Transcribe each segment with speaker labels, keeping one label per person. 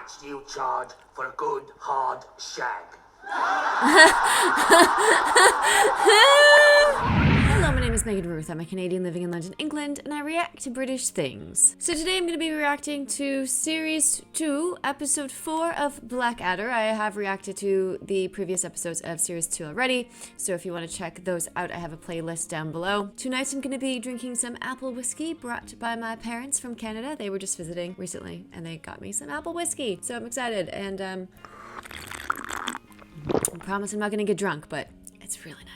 Speaker 1: much do you charge for a good, hard shag?
Speaker 2: Hello, my name is Ruth. I'm a Canadian living in London, England, and I react to British things. So today I'm going to be reacting to Series 2, Episode 4 of Blackadder. I have reacted to the previous episodes of Series 2 already, so if you want to check those out, I have a playlist down below. Tonight I'm going to be drinking some apple whiskey brought by my parents from Canada. They were just visiting recently, and they got me some apple whiskey, so I'm excited, and I promise I'm not going to get drunk, but it's really nice.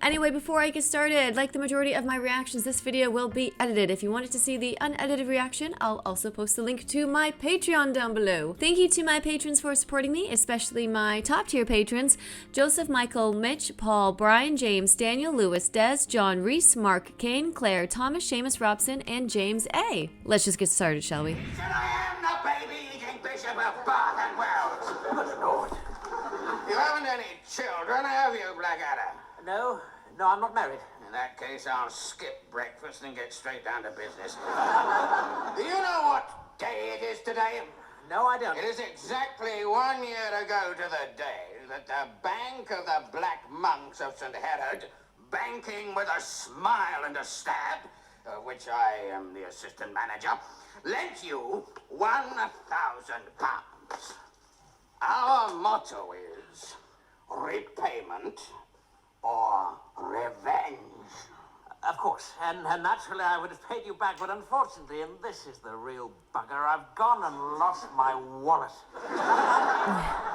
Speaker 2: Anyway, before I get started, like the majority of my reactions, this video will be edited. If you wanted to see the unedited reaction, I'll also post a link to my Patreon down below. Thank you to my patrons for supporting me, especially my top tier patrons: Joseph, Michael, Mitch, Paul, Brian, James, Daniel, Lewis, Des, John, Reese, Mark, Kane, Claire, Thomas, Seamus, Robson, and James A. Let's just get started, shall we?
Speaker 1: Said I am the baby-eating Bishop of Bath and Wells. Good Lord. You haven't any children, have you, Blackadder?
Speaker 3: No, I'm not married.
Speaker 1: In that case, I'll skip breakfast and get straight down to business. Do you know what day it is today?
Speaker 3: No, I don't.
Speaker 1: It is exactly 1 year ago to the day that the Bank of the Black Monks of St. Herod, banking with a smile and a stab, which I am the assistant manager, lent you £1,000. Our motto is repayment or revenge.
Speaker 3: Of course, and naturally I would have paid you back, but unfortunately, and this is the real bugger, I've gone and lost my wallet.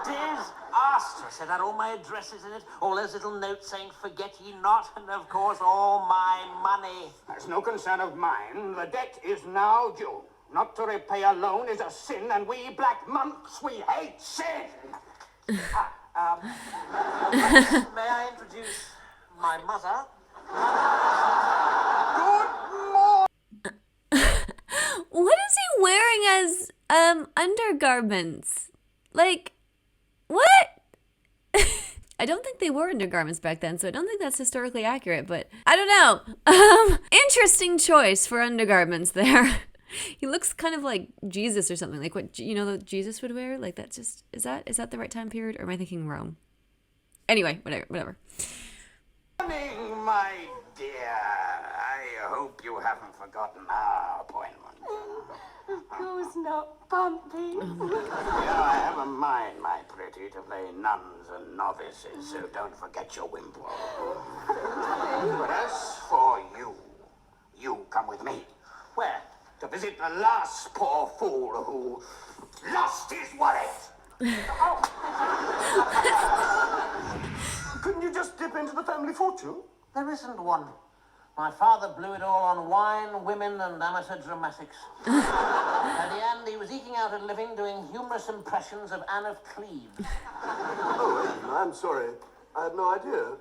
Speaker 3: Disastrous. It had all my addresses in it, all those little notes saying forget ye not, and of course all my money.
Speaker 1: That's no concern of mine. The debt is now due. Not to repay a loan is a sin, and we black monks, we hate sin.
Speaker 3: May I introduce my mother?
Speaker 1: Good morning.
Speaker 2: What is he wearing as undergarments? Like, what? I don't think they wore undergarments back then, so I don't think that's historically accurate, but I don't know. Interesting choice for undergarments there. He looks kind of like Jesus or something, like what, you know, that Jesus would wear. Like, that's just, is that the right time period, or am I thinking Rome? Anyway, whatever.
Speaker 1: Morning, my dear. I hope you haven't forgotten our appointment.
Speaker 4: Of course not, Bumpy.
Speaker 1: I have a mind, my pretty, to play nuns and novices, so don't forget your wimple. But as for you, you come with me.
Speaker 3: Where?
Speaker 1: To visit the last poor fool who lost his wallet.
Speaker 5: Couldn't you just dip into the family fortune?
Speaker 3: There isn't one. My father blew it all on wine, women, and amateur dramatics. At the end, he was eking out a living doing humorous impressions of Anne of Cleves.
Speaker 5: Oh, I'm sorry. I had no idea.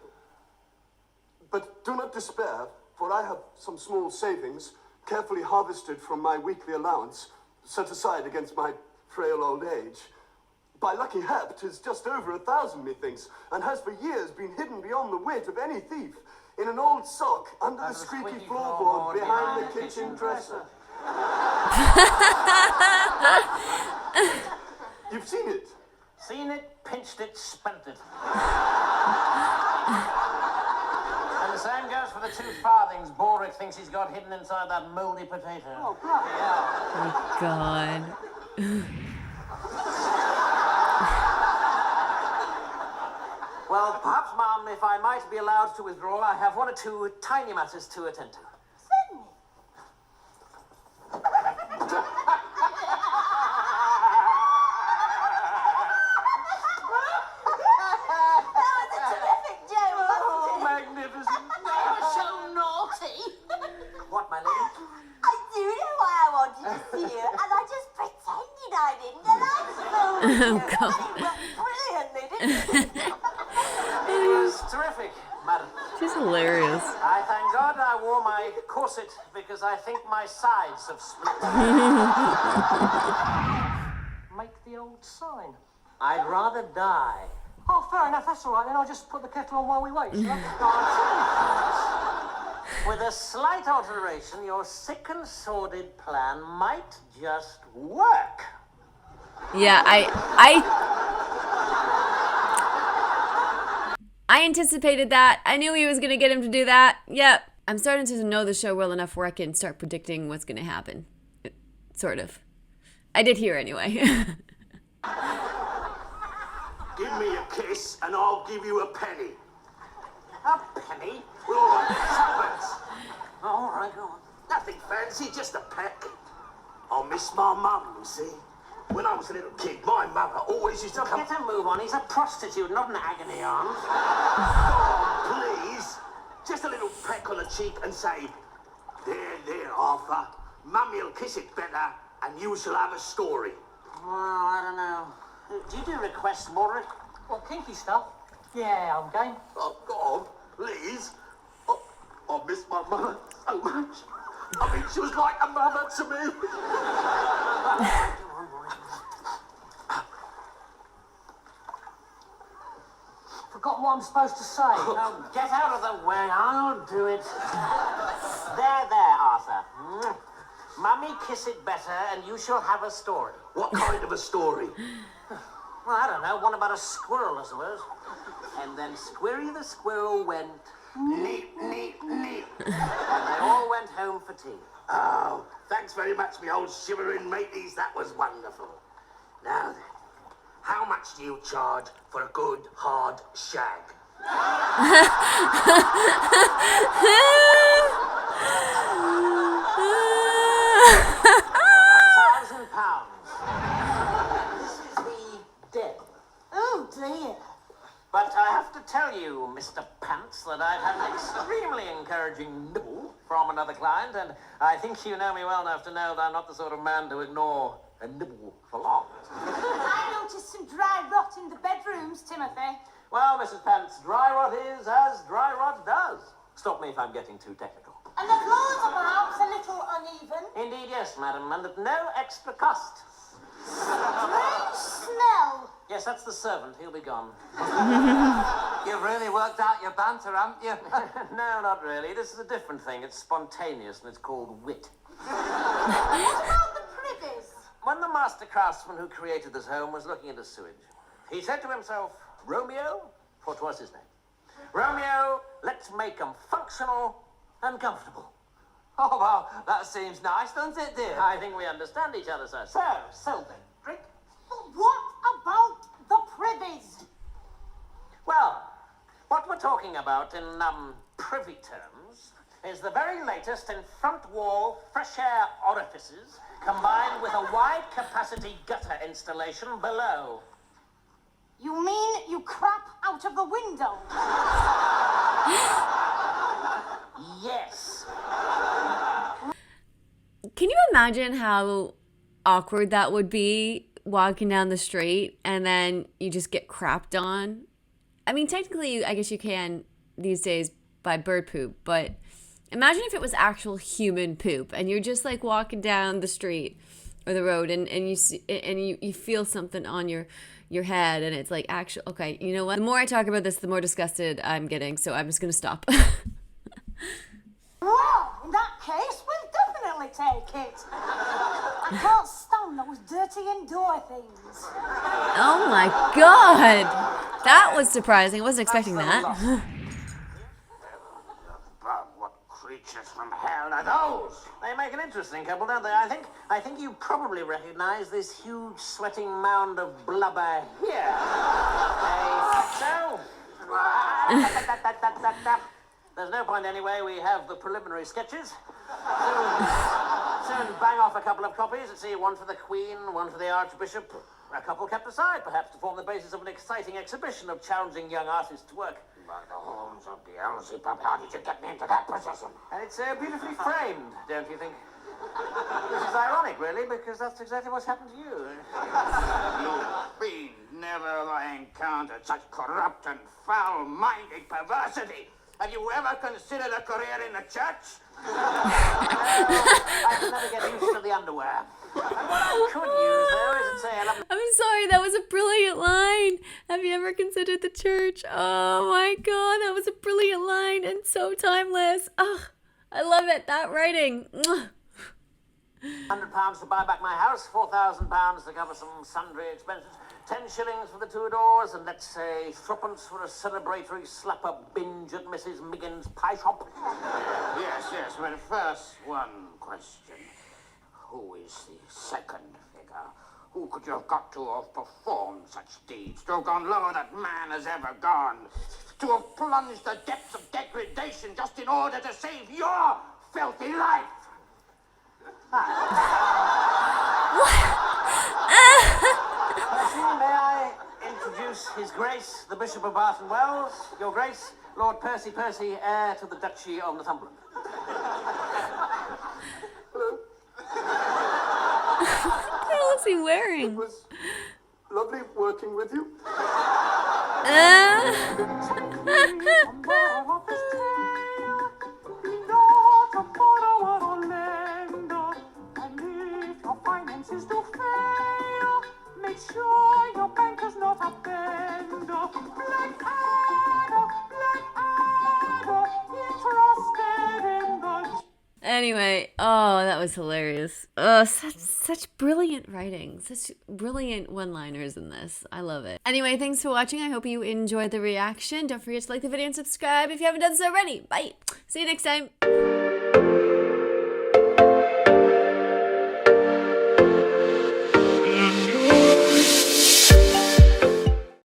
Speaker 5: But do not despair, for I have some small savings, carefully harvested from my weekly allowance, set aside against my frail old age. By lucky hap, 'tis just over 1,000, methinks, and has for years been hidden beyond the wit of any thief, in an old sock under the squeaky floorboard behind the kitchen dresser. You've seen it?
Speaker 3: Seen it, pinched it, spent it. And the same goes for the 2 farthings Boric thinks he's got hidden inside that mouldy potato.
Speaker 4: Oh, bloody hell.
Speaker 2: Oh, God.
Speaker 3: Well, perhaps, Ma'am, if I might be allowed to withdraw, I have 1 or 2 tiny matters to attend to.
Speaker 4: Certainly. That was a terrific joke, wasn't
Speaker 3: Oh,
Speaker 4: it?
Speaker 3: magnificent.
Speaker 4: They were so naughty.
Speaker 3: What, my lady?
Speaker 4: I do know why I wanted to see you, and I just pretended I didn't, and I fooled you.
Speaker 2: Oh, God.
Speaker 4: And it worked brilliantly, didn't it?
Speaker 3: It was terrific, madam.
Speaker 2: She's hilarious.
Speaker 3: I thank God I wore my corset because I think my sides have split.
Speaker 6: Make the old sign.
Speaker 3: I'd rather die.
Speaker 6: Oh, fair enough, that's all right. Then I'll just put the kettle on while we wait, shall I?
Speaker 3: With a slight alteration, your sick and sordid plan might just work.
Speaker 2: Yeah, I anticipated that. I knew he was gonna get him to do that. Yep. I'm starting to know the show well enough where I can start predicting what's gonna happen. Sort of. I did hear anyway.
Speaker 1: Give me a kiss and I'll give you a penny.
Speaker 3: A penny?
Speaker 1: Well, all right, tuppence.
Speaker 3: All right, go on.
Speaker 1: Nothing fancy, just a peck. I miss my mum, you see. When I was a little kid, my mother always used to come...
Speaker 3: Get a move on. He's a prostitute, not an agony aunt.
Speaker 1: Oh, please. Just a little peck on the cheek and say, there, Arthur. Mummy'll kiss it better and you shall have a story.
Speaker 3: Well, I don't know. Do you do requests, Mordred?
Speaker 6: What, kinky stuff? Yeah, I'm game.
Speaker 1: Oh, God, please. Oh, I miss my mother so much. I mean, she was like a mother to me.
Speaker 6: Forgotten what I'm supposed to say.
Speaker 3: Oh, get out of the way. I'll do it. There, Arthur. Mummy, kiss it better, and you shall have a story.
Speaker 1: What kind of a story?
Speaker 3: Well, I don't know. One about a squirrel, I suppose. And then Squirry the squirrel went...
Speaker 1: Neat.
Speaker 3: And they all went home for tea.
Speaker 1: Oh, thanks very much, me old shivering mateys. That was wonderful. Now then, how much do you charge for a good, hard shag?
Speaker 3: £1,000. This is the dead.
Speaker 4: Oh, dear.
Speaker 3: But I have to tell you, Mr. Pants, that I've had an extremely encouraging nibble from another client, and I think you know me well enough to know that I'm not the sort of man to ignore a nibble for long.
Speaker 4: I noticed some dry rot in the bedrooms, Timothy.
Speaker 3: Well, Mrs. Pants, dry rot is as dry rot does. Stop me if I'm getting too technical.
Speaker 4: And the floors are perhaps a little uneven.
Speaker 3: Indeed, yes, madam, and at no extra cost.
Speaker 4: Strange smell.
Speaker 3: Yes, that's the servant. He'll be gone.
Speaker 7: You've really worked out your banter, haven't you?
Speaker 3: No, not really. This is a different thing. It's spontaneous, and it's called wit.
Speaker 4: What about the privies?
Speaker 3: When the master craftsman who created this home was looking into sewage, he said to himself, Romeo, for 'twas his name, Romeo, let's make 'em functional and comfortable.
Speaker 7: Oh, well, that seems nice, doesn't it, dear?
Speaker 3: I think we understand each other, sir. So then, drink.
Speaker 4: But what about the privies?
Speaker 3: Well, what we're talking about in privy terms is the very latest in front wall fresh air orifices combined with a wide capacity gutter installation below.
Speaker 4: You mean you crap out of the window?
Speaker 3: Yes.
Speaker 2: Can you imagine how awkward that would be walking down the street and then you just get crapped on? I mean, technically, I guess you can these days by bird poop, but imagine if it was actual human poop and you're just like walking down the street or the road and you see, and you feel something on your head and it's like actual. Okay, you know what? The more I talk about this, the more disgusted I'm getting, so I'm just gonna stop.
Speaker 4: Well, in that case, we'll definitely take it. I can't stand those dirty indoor things.
Speaker 2: Oh my god, that was surprising. I wasn't expecting that.
Speaker 1: What creatures from hell are those?
Speaker 3: They make an interesting couple, don't they? I think you probably recognize this huge sweating mound of blubber here. So? There's no point anyway. We have the preliminary sketches. Soon bang off a couple of copies. Let's see, one for the Queen, one for the Archbishop. A couple kept aside, perhaps, to form the basis of an exciting exhibition of challenging young artists' work.
Speaker 1: By the horns of the Beelzebub, how did you get me into that position?
Speaker 3: And it's beautifully framed, don't you think? Which is ironic, really, because that's exactly what's happened to you.
Speaker 1: You fiend, never have I encountered such corrupt and foul-minded perversity. Have you ever considered a career in the church?
Speaker 3: I can never get used to the underwear. And what I could use, though, is to say I love...
Speaker 2: I'm sorry, that was a brilliant line. Have you ever considered the church? Oh my god, that was a brilliant line and so timeless. Oh, I love it, that writing.
Speaker 3: £100 to buy back my house, £4,000 to cover some sundry expenses, 10 shillings for the 2 doors, and let's say threepence for a celebratory slap-up binge at Mrs. Miggin's pie shop.
Speaker 1: Yes, but first, one question. Who is the second figure? Who could you have got to have performed such deeds? To have gone lower that man has ever gone? To have plunged the depths of degradation just in order to save your filthy life?
Speaker 3: May I introduce His Grace, the Bishop of Barton Wells, Your Grace, Lord Percy Percy, heir to the Duchy of Northumberland.
Speaker 2: What is he wearing?
Speaker 5: It was lovely working with you.
Speaker 6: Finances do fail. Make sure your bank is not a bender. Blackadder, interested in the...
Speaker 2: Anyway, oh, that was hilarious. Oh, such brilliant writing, such brilliant one-liners in this. I love it. Anyway, thanks for watching. I hope you enjoyed the reaction. Don't forget to like the video and subscribe if you haven't done so already. Bye. See you next time.